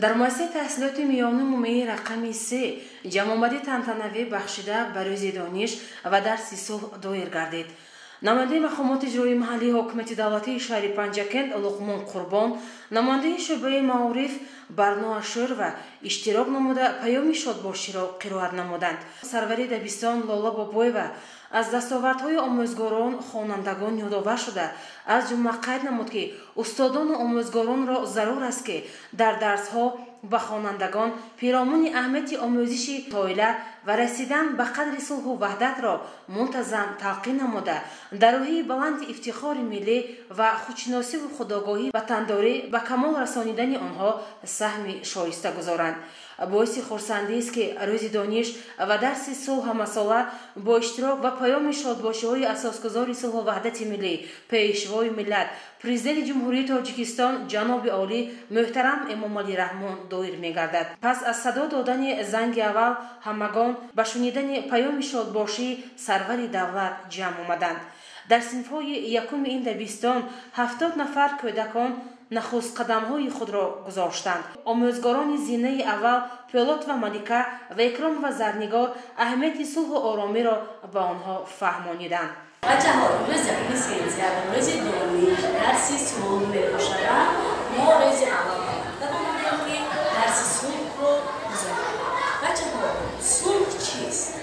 در مؤسسه تحصیلات میانی مومه رقم 3 جمع‌آمدی تنتنوی بخشیده به روز دانش و درس صلح دایر گردید. نماینده مقامات اجرایی محلی حکومت دولتی شهر پنجکند لقمان قربان، نماینده شعبه معارف برنا اشور و اشتراک نموده پیام شادباشی را قرائت نمودند. سروری دبستان لاله بابویeva از دستاوردهای آموزگاران خوانندگان یادآور شده از جمله قید نمود که استادان و آموزگاران را ضرور است که در درس‌ها به خوانندگان پیرامون اهمیت آموزش طایله و رسیدن به قدر صلح و وحدت را منتظم تلقین نموده در راهی بلند افتخار ملی و خودشناسی و خودآگاهی وطنداری به کمال رسانیدن آنها سهم شایسته گذارند. باعث خرسندی است که روز دانش و درس صلح مساله با اشتراک و پیام شادباشی‌های اساسگذار صلح و وحدت ملی پیشوای ملت پرزیدنت جمهوری تاجیکستان جناب عالی محترم امام علی رحمان دایر می‌گردد. پس از صدا دادن زنگ اول همگان به شنیدن پیام شادباشی سرور دولت جمع آمدند. در صنف‌های یکم این دبستان 70 نفر کودکان نخست قدم‌های خود را گذاشتند. آموزگاران زینه اول پیلوت و ملکه و اکرام و زرنگار اهمیت صلح و آرامی را به آنها فهمانیدند. بچه‌ها روز سیزدهم روز دانش درس صلح می‌باشد. ما روز اول می‌دانیم که درس صلح رو گذاشتیم. بچه‌ها صلح چیست؟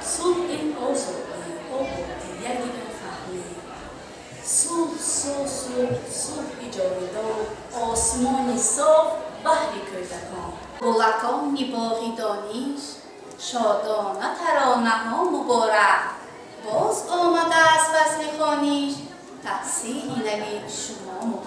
صلح این آزادی صلح ایجاد آسمان صاف بحری کودکان گلکان باغی دانش شادانه ترانه ها مبارک باز آمده از فصل خوانش تحصیل نوی شما